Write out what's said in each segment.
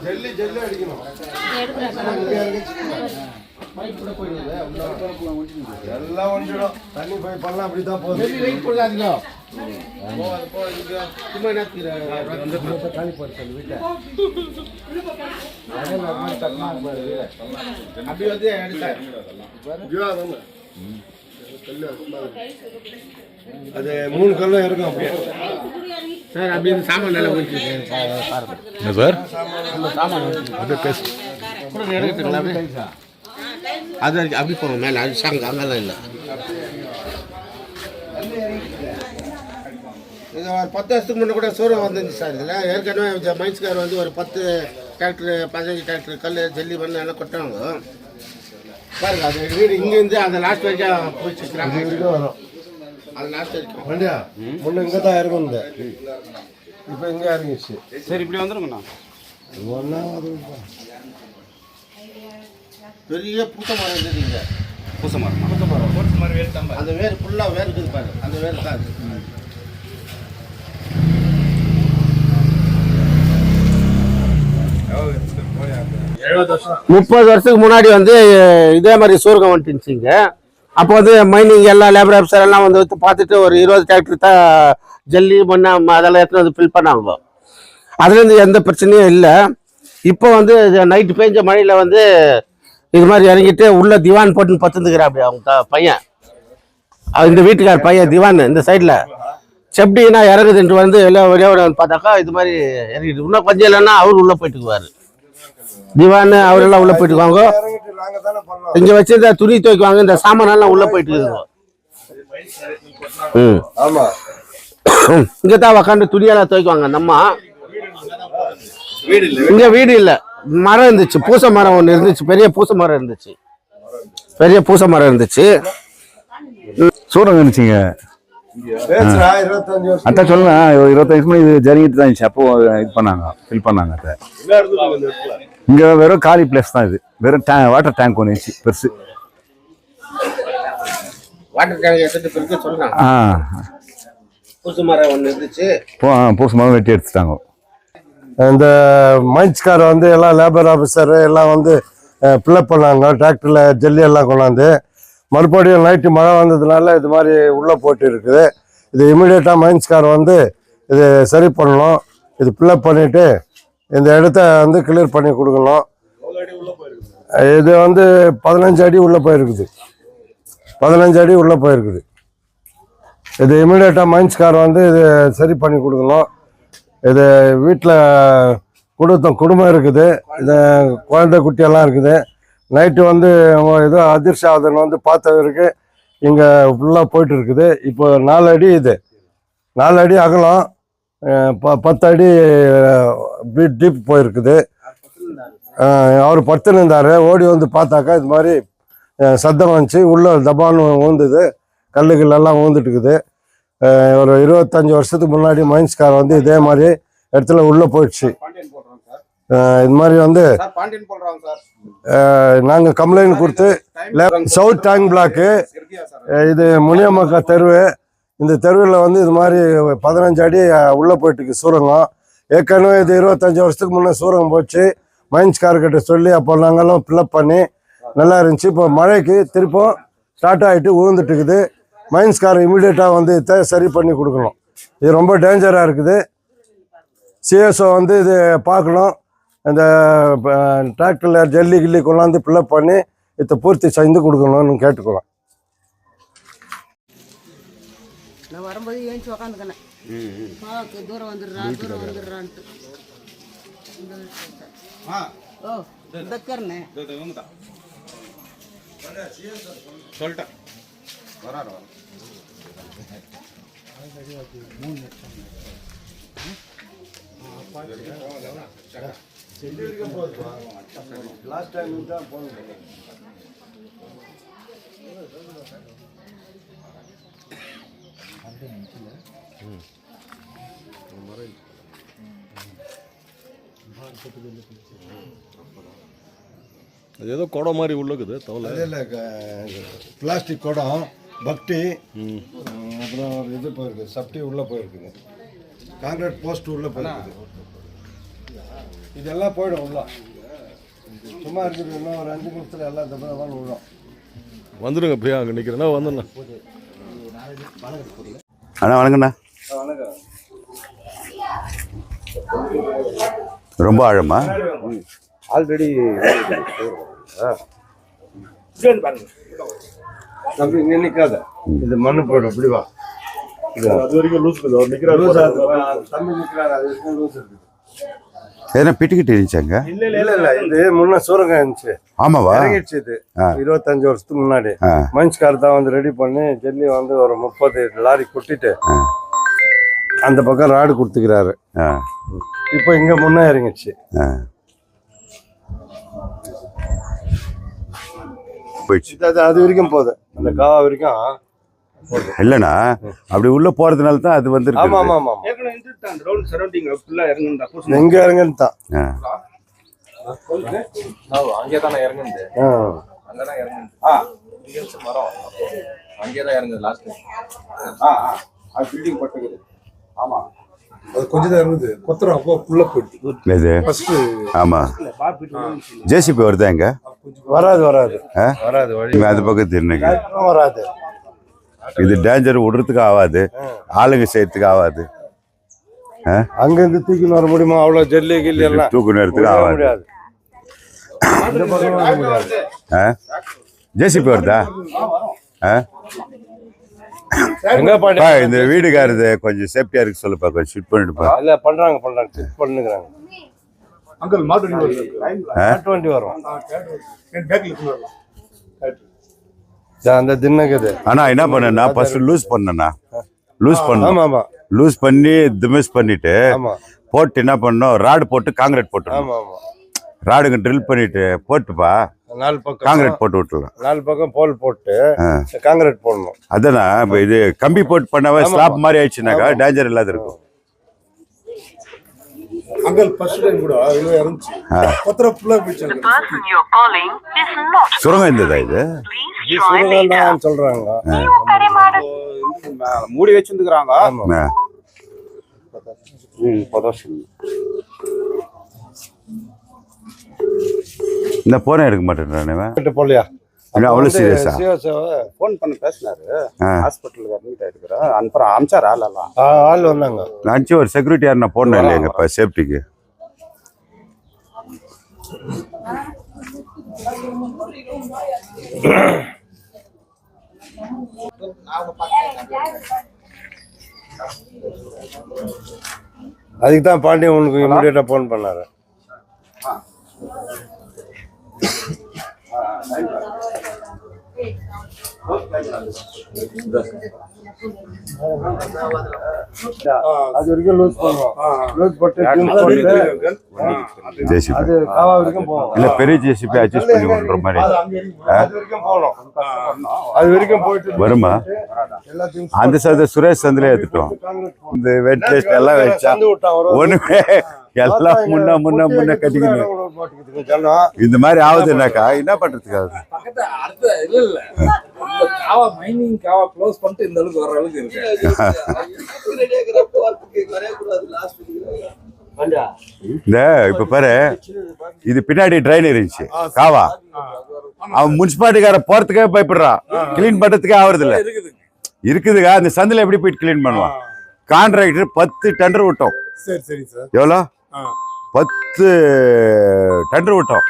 ஜல்லி ஜல்லி அடிக்கணும். எல்லாம் ஒன்றிடும். தண்ணி போய் பண்ணலாம். அப்படிதான் போகுது. வெயிட் போடாதீங்க. அப்படி வந்து அது 3 கல்லும் இருக்கும். அப்படியே சார் அப்படி சாமான் நல்லா போயிட்டு சார் சாமான் அப்படியே பேச அது அப்படி போகிறோம் மேலே. அது சாங்க அங்கெல்லாம் இல்லை. இது ஒரு 10 வருஷத்துக்கு முன்னே கூட சூரம் வந்துருந்துச்சு சார். இதில் ஏற்கனவே மைன்ஸ்கார் வந்து ஒரு 10 டிராக்டரு 15 டிராக்டர் கல் ஜல்லி மண் எல்லாம் கொட்டாங்க பாருங்க. அது வீடு இங்கேருந்து அந்த லாஸ்ட் வரைக்கும் போயிடுச்சுக்கிறாங்க. வரும் அது லாஸ்ட் வரைக்கும் வண்டியா முன்னே இங்கே தான் இறங்கும். இப்போ இங்கே இறங்கிடுச்சு. சரி இப்படி வந்துருங்கண்ணா. ஒன்றா பெரிய பூச மரம் இருந்தது இங்கே. பூச மரம் வேறு தான். அந்த வேர் ஃபுல்லாக வேர் இருக்குது பாரு. அந்த வேர் தான் 30 வருஷத்துக்கு முன்னாடி வந்து இதே மாதிரி சூரகம் வந்துட்டுச்சிங்க. அப்போ வந்து மைனிங் எல்லாம் லேபர் ஆஃபீஸர் எல்லாம் வந்து பார்த்துட்டு ஒரு 20 டிராக்டர் தான் ஜல்லி மண்ணா அதெல்லாம் எடுத்துன்னு வந்து ஃபில் பண்ணாங்க. அதுலேருந்து எந்த பிரச்சனையும் இல்லை. இப்போ வந்து நைட்டு பெஞ்ச மழையில் வந்து இது மாதிரி இறங்கிட்டு உள்ள திவான் போட்டுன்னு பத்துந்துக்கிறா. அப்படி அவங்க பையன், இந்த வீட்டுக்கார் பையன் திவான் இந்த சைடில் செப்டினா இறங்குதுன்ட்டு வந்து எல்லாம் ஒரே பார்த்தாக்கா இது மாதிரி இறங்கிட்டு இன்னும் கொஞ்சம் இல்லைன்னா அவர் உள்ளே போயிட்டுக்குவார். திவான் அவரெல்லாம் உள்ளே போயிட்டுக்குவாங்க. இங்கே வச்சிருந்த துணி துவைக்குவாங்க. இந்த சாமானெல்லாம் உள்ளே போயிட்டு இருக்குங்க. இங்கே தான் உக்காந்து துணியெல்லாம் துவைக்குவாங்க. நம்ம இங்கே வீடு இல்லை, மரம் இருந்துச்சு. பூச மரம் ஒன்று இருந்துச்சு. பெரிய பூச மரம் இருந்துச்சு. பெரிய பூச மரம் இருந்துச்சு. சூரகம் இருந்துச்சுங்க. அதான் சொல்லுங்க. 25 மணி இது ஜரிங்கிட்டு தான் இருந்துச்சு. அப்போ இது பண்ணாங்க, ஃபில் பண்ணாங்க. இங்கே வெறும் காலி பிளேஸ் தான். இது வெறும் வாட்டர் டேங்க் ஒன்று இருந்துச்சு பெருசு. வாட்டர் டேங்க் எடுத்துட்டு பிறகு சொல்லுங்க. பூச மரம் ஒன்று இருந்துச்சு. பூச மரம் வெட்டி எடுத்துட்டாங்க. இந்த மைன்ஸ்கார் வந்து எல்லாம் லேபர் ஆஃபீஸர் எல்லாம் வந்து ஃபில்அப் பண்ணாங்க. டிராக்டரில் ஜல்லி எல்லாம் கொண்டாந்து மறுபடியும் நைட்டு மழை வந்ததுனால இது மாதிரி உள்ளே போட்டு இருக்குது. இது இமீடியட்டாக மைன்ஸ்கார் வந்து இது சரி பண்ணணும். இது ஃபில்அப் பண்ணிவிட்டு இந்த இடத்த வந்து கிளியர் பண்ணி கொடுக்கணும். இது வந்து 15 அடி உள்ளே போயிருக்குது. 15 அடி உள்ளே போயிருக்குது. இது இமீடியட்டாக மைன்ஸ்கார் வந்து இது சரி பண்ணி கொடுக்கணும். இது வீட்டில் குடும்பம் இருக்குது. இது குழந்தை குட்டியெல்லாம் இருக்குது. நைட்டு வந்து ஏதோ அதிர்ஷ்டம் ஆகுதுன்னு வந்து பார்த்தவருக்கு இங்கே ஃபுல்லாக போயிட்டு இருக்குது. இப்போ 4 அடி இது 4 அடி அகலம், 10 அடி டீப் போயிருக்குது. அவர் படுத்துன்னு இருந்தார். ஓடி வந்து பார்த்தாக்கா இது மாதிரி சத்தம் வந்துச்சு. உள்ளே தபான்னு ஊந்துது. கல்லுகளெல்லாம் ஊந்துட்டு இருக்குது. ஒரு 25 வருஷத்துக்கு முன்னாடி மைன்ஸ்கார் வந்து இதே மாதிரி இடத்துல உள்ளே போயிடுச்சு. இது மாதிரி வந்து நாங்கள் கம்ப்ளைண்ட் கொடுத்து சவுத் டேங்க் பிளாக்கு இது முனியம்மக்கா தெருவு. இந்த தெருவில் வந்து இது மாதிரி 15 அடி உள்ளே போயிட்டுருக்கு சூரங்கம். ஏற்கனவே இது 25 வருஷத்துக்கு முன்னே சூரங்கம் போச்சு. மைன்ஸ்கார்கிட்ட சொல்லி அப்போ நாங்களும் ஃபில்அப் பண்ணி நல்லா இருந்துச்சு. இப்போ மழைக்கு திருப்பம் ஸ்டார்ட் ஆகிட்டு விழுந்துட்டு இருக்குது. மைன்ஸ்கார் இமீடியட்டாக வந்து இதை சரி பண்ணி கொடுக்கணும். இது ரொம்ப டேஞ்சராக இருக்குது. சிஎஸ்ஓ வந்து இது பார்க்கணும். இந்த டிராக்டரில் ஜல்லி கில்லி கொண்டாந்து ஃபில்அப் பண்ணி இதை பூர்த்தி செஞ்சு கொடுக்கணும்னு கேட்டுக்கலாம். நான் வரும்போது ஏஞ்சி உக்காந்துக்கினேன். தூரம் வந்துடுறான்ட்டு சொல்லிட்டேன். லாஸ்ட் டைம் தான் போகணும். அது ஏதோ குடம் மாதிரி உள்ளுக்குது தவளை. அதில் பிளாஸ்டிக் குடம் பக்டி அப்புறம் ஒரு இது போயிருக்கு, சப்டி உள்ளே போயிருக்குது, கான்கிரீட் போஸ்ட் உள்ளே போயிருக்குது. இதெல்லாம் போயிடும் உள்ள. சும்மா இருக்குது, இன்னும் ஒரு 5 நிமிஷத்தில் எல்லாம் தப்பு விழும். வந்துடுங்க பிரியா, அங்கே நிற்கிறேன்னா வந்துடணும். அண்ணா வணக்கண்ணா. வணக்கம். ரொம்ப ஆழமா? ஆல்ரெடி தம்பி இங்கே நிற்காத, இது மண்ணு போயிடும். இப்படி வா, அது வரைக்கும் லூஸ் தம்பி நிற்கிறாரு, அது வரைக்கும் லூஸ் இருக்குது. எதனா பிட்டுக்கிட்டு இருந்துச்சாங்க? இல்ல இது முன்ன சூரகம் இருந்துச்சு. ஆமாவா? இறங்கிடுச்சு. இது 25 வருஷத்துக்கு முன்னாடி மைன்ஸ்கார் தான் வந்து ரெடி பண்ணி ஜல்லி வந்து ஒரு 30 லாரி கொட்டிட்டு அந்த பக்கம் ராடு கொடுத்துக்கிறாரு. இப்போ இங்க முன்ன இறங்கிடுச்சு. அது வரைக்கும் போகுது, அந்த காவா வரைக்கும். இல்லண்ணா, அப்படி உள்ள போறதுனால தான் அது வந்து. ஆமா ஆமா ஆமா, ஏற்கனவே இந்த ரவுண்ட் சரௌண்டிங் ஃபுல்லா இறங்குண்டா எங்க இறங்குன்னு தான். அங்கே தானே இறங்குது, அங்கதான் இறங்குது. மரம் அங்கேதான் இறங்குது லாஸ்ட். அது பில்டிங் பட்டுக்குது. ஆமா, அது கொஞ்சம் தான் இறங்குது, கொத்துறோம் அப்போ உள்ள போயிடுச்சு. ஆமா, ஜேசிபி வருதா இங்க? வராது வராது வராது, வழி அது பக்கம் திருநெல்வேலி வராது. இது டேஞ்சர், விடுறதுக்கு ஆகாது, ஆளுங்க செய்யறதுக்கு ஆகாது. அங்கிருந்து தூக்கின்னு வர முடியுமா? அவ்வளவு ஜல்லி கில்லி எல்லாம் தூக்கு நேரத்துக்கு ஆகாது. முடியாது. இந்த பக்கம் வர முடியாது. ஜேசிபி வருதா? எங்க பாட்டி இந்த வீடுக்காரது கொஞ்சம் சேஃப்டியா இருக்கு சொல்லுப்பா, கொஞ்சம் ஷிஃப்ட் பண்ணிட்டுப்பா. இல்ல பண்றாங்க செக் பண்ணுகிறாங்க. அங்கிள் மாட்டு வண்டி வரும். அந்த தின்னக்குது. ஆனா என்ன பண்ணா, ஃபர்ஸ்ட் லூஸ் பண்ணா, லூஸ் பண்ண. ஆமா ஆமா, லூஸ் பண்ணி திமிஸ் பண்ணிட்டு ஆமா போட்டு என்ன பண்ணோம், ராடு போட்டு காங்கிரீட் போட்டு. ஆமா ஆமா, ராடுங்க ட்ரில் பண்ணிட்டு போட்டுப்பா, 4 பக்கம் காங்கிரீட் போட்டு விட்டுலாம். 4 பக்கம் போல் போட்டு காங்கிரீட் போடணும். அதானா இப்ப இது கம்பி போட்டு பண்ணாவே ஸ்லாப் மாதிரி ஆயிடுச்சுனாக்கா டேஞ்சர் இல்லாத இருக்கும். அங்கிள் ஃபர்ஸ்ட் டைம் கூட இதுல இறங்குச்சு, கொத்தர ஃபுல்லா போயிச்சு. சுரங்கம் இருந்ததா இது? சுரங்கம் சொல்றாங்க, மூடி வச்சிருந்துக்கிறாங்க. இந்த போனே எடுக்க மாட்டேன் போலியா? அவ்வளவு சீரியஸா? போன் பண்ணி பேசினாரு, ஹாஸ்பிட்டலுக்கு அட்மிட் ஆயிடுக்கிறா. அனுப்புற அமிச்சார் ஆளெல்லாம். ஆள் வந்தாங்க. நான் ஒரு செக்யூரிட்டி யார் நான் போனேன் இல்லையா இப்ப சேஃப்டிக்கு. அதுக்கு தான் பாண்டியன் உனக்கு இமிடியேட்டா போன் பண்ணாரு. அது வரைக்கும் லூஸ் பண்ணுவோம், லூஸ் போட்டு ஜேசிபி அது காவா வரைக்கும் போவோம். இல்ல பெரிய ஜேசிபி அட்ஜஸ்ட் பண்ணி விடுற மாதிரி அது வரைக்கும் போகணும். அது வரைக்கும் போயிட்டு வருமா? எல்லாத்தையும் அந்த சத சுரேஷ் சந்தில ஏத்துட்டோம். இந்த வென்டிலேஷன் எல்லாம் வச்சா ஒண்ணுமே எல்லாம் முன்ன கட்டிக்கணும். இந்த மாதிரி ஆகுதுன்னாக்கா என்ன பண்றதுக்கு ஆகுது? மைனிங் காவா க்ளோஸ் பண்ணிட்டு இந்த அளவுக்கு வர அளவுக்கு இருக்கு. இந்த இப்ப பாரு, இது பின்னாடி ட்ரைன் இருந்துச்சு காவா. அவன் முனிசிபாலிட்டிக்கார போறதுக்கே பயப்படுறான், கிளீன் பண்றதுக்கே ஆகுறது இல்ல. இருக்குதுங்க, அந்த சந்தில எப்படி போயிட்டு கிளீன் பண்ணுவான்? கான்ட்ராக்டர் 10 டெண்டர் விட்டோம். எவ்வளோ? 10 டெண்டர் விட்டோம்.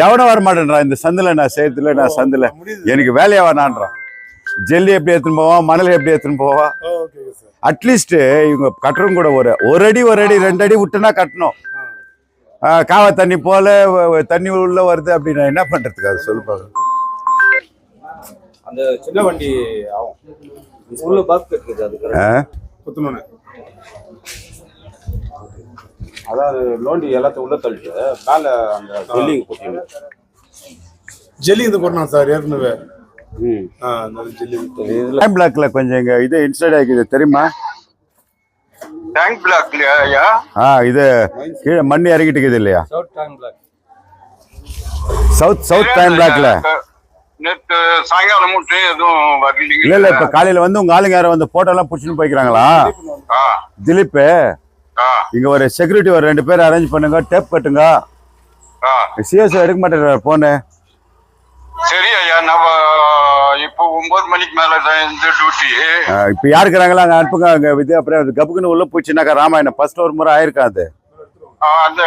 எவனும் வர மாட்டேன்றான் இந்த சந்தில. நான் செய்யறதுல நான் சந்தில எனக்கு வேலையா வேணான்றான். ஜல்லி எப்படி எடுத்துன்னு போவான், மணல் எப்படி எடுத்துன்னு போவான். அட்லீஸ்ட் இவங்க கட்டுறவங்க கூட ஒரு அடி 2 அடி விட்டுனா கட்டணும். காவா தண்ணி போல தண்ணி உள்ள வருது அப்படின்னா என்ன பண்றதுக்கு? அது சொல்லுப்பாங்க. அந்த சின்ன வண்டி ஆகும் உள்ள பாஸ்கெட் இருக்குது, அது குத்துனோன்னு. அதாவது லோண்டி எல்லாத்தையும் உள்ள தள்ளிட்டு மேல அந்த பில்டிங் போட்டு ஜெல்லி இது போடணும் சார் ஏற்கனவே. டைம் பிளாக்ல கொஞ்சம் இங்க இது இன்சைட் ஆகிக்குது தெரியுமா? டேங்க் பிளாக்லயா? இது கீழே மண்ணு இறங்கிட்டு இருக்குது இல்லையா? South tank block. South time பிளாக்ல நேற்று சாயங்காலமும் ட்ரெயின் எதுவும் வரலீங்க. இல்ல இப்ப காலையில வந்து உங்க ஆளுங்க யாரும் வந்து போட்டோ எல்லாம் புடிச்சுன்னு போய்க்கிறாங்களா? ஆ திலீப், ஆ இங்க ஒரு செக்யூரிட்டி ஒரு 2 பேர் அரேஞ்ச் பண்ணுங்க, டேப் கட்டுங்க. ஆ சிஎஸ் எடுக்க மாட்டேன் போனு. சரி ஐயா, நம்ம இப்போ 9 மணிக்கு மேல தான் இந்த டியூட்டி. இப்ப யாருக்குறாங்களா அங்க அனுப்புங்க. அங்க வித்யா அப்புறம் கப்புக்குன்னு உள்ள போச்சுனாக்கா ராமாயணம் ஃபர்ஸ்ட் ஒரு முறை ஆயிருக்காது. அந்த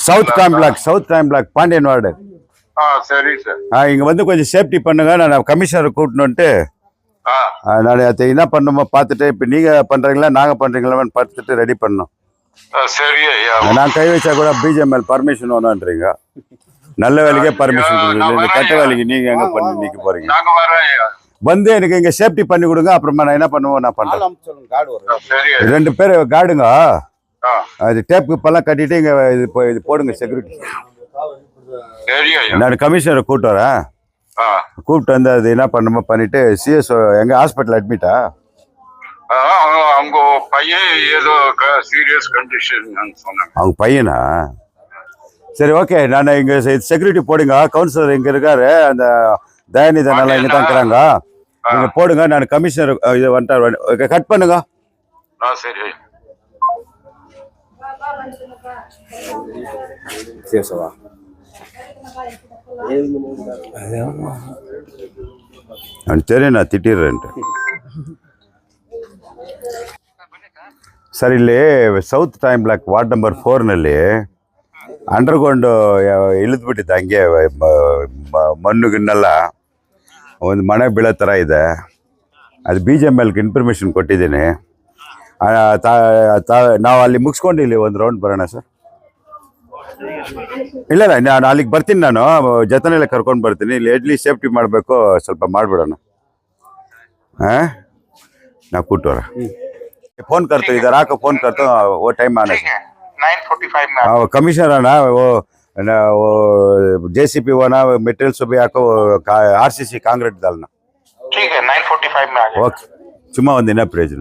south time block Pandian ward. சரி சார். இங்க வந்து கொஞ்சம் சேஃப்டி பண்ணுங்க. நான் கமிஷனர் கூட்டணுன்ட்டு நான் அதை என்ன பண்ணுமோ பார்த்துட்டு இப்ப நீங்க பண்றீங்களா நாங்க பண்றீங்களான்னு பார்த்துட்டு ரெடி பண்ணோம். சரி ஐயா. நான் கை வச்சா கூட பிஜிஎம்எல் பர்மிஷன் வேணும்ன்றீங்க. நல்ல வேலைக்கே பர்மிஷன் கொடுக்குறீங்க. இந்த கட்ட வேலைக்கு நீங்க எங்க பண்ணி நிக்க போறீங்க? நாங்க வரோம் ஐயா. வந்து எனக்கு இங்க சேஃப்டி பண்ணி கொடுங்க. அப்புறமா நான் என்ன பண்ணுவோம் நான் பண்றேன். கார்டு வரும். சரி 2 பேர் கார்டுங்க. அது டேப் இப்பெல்லாம் கட்டிட்டு இங்க இது போடுங்க செக்யூரிட்டி. சரி ஐயா. நான் கமிஷனரை கூப்பிட்டு வரேன். கூப்பிட்டு வந்து அது என்ன பண்ணுமோ பண்ணிட்டு சிஎஸ் எங்க ஹாஸ்பிட்டல் அட்மிட்டா? அவங்க பையன் ஏதோ சீரியஸ் கண்டிஷன் சொன்னாங்க. அவங்க பையனா? சரி ஓகே. நான் இங்க செக்யூரிட்டி போடுங்க. கவுன்சிலர் இங்க இருக்காரு. அந்த தயாநிதன் எல்லாம் இங்க தான் இருக்கிறாங்க. நீங்க போடுங்க. நான் கமிஷனர் இது வந்துட்டார். கட் பண்ணுங்க. சரி. சேசவா தெரியும், நான் திட்டிடுறேன்ட்டு. ಸರ್ ಇಲ್ಲಿ south time block ward number 4ನಲ್ಲಿ ಅಂಡರ್ಗ್ರೌಂಡ್ ಇಳಿದ್ಬಿಟ್ಟಿದೆ. ಹಂಗೆ ಮಣ್ಣು ಗಿನ್ನೆಲ್ಲ ಒಂದು ಮನೆ ಬೀಳೋ ಥರ ಇದೆ. ಅದು BGMLಗೆ ಇನ್ಫಾರ್ಮೇಷನ್ ಕೊಟ್ಟಿದ್ದೀನಿ. ನಾವು ಅಲ್ಲಿ ಮುಗಿಸ್ಕೊಂಡು ಇಲ್ಲಿ ಒಂದು ರೌಂಡ್ ಬರೋಣ ಸರ್. ಇಲ್ಲ ನಾನು ಅಲ್ಲಿಗೆ ಬರ್ತೀನಿ. ನಾನು ಜೊತೆನೆಲ್ಲ ಕರ್ಕೊಂಡು ಬರ್ತೀನಿ. ಇಲ್ಲಿ ಎಡ್ಲಿ ಸೇಫ್ಟಿ ಮಾಡಬೇಕು, ಸ್ವಲ್ಪ ಮಾಡಿಬಿಡೋಣ. ಹಾಂ ನಾವು ಕೂಟೋರ फोन करते इधर आकर फोन करता हूँ. वो टाइम आने 9:45 में हाँ कमिश्नर है ना वो JCP वो ना मटेरियल्स भी आको RCC कांक्रीट डालना. ठीक है 9:45 में आ जाए. ओके. चुम्मा ಒಂದು ದಿನ ಪ್ರಯೋಜನ.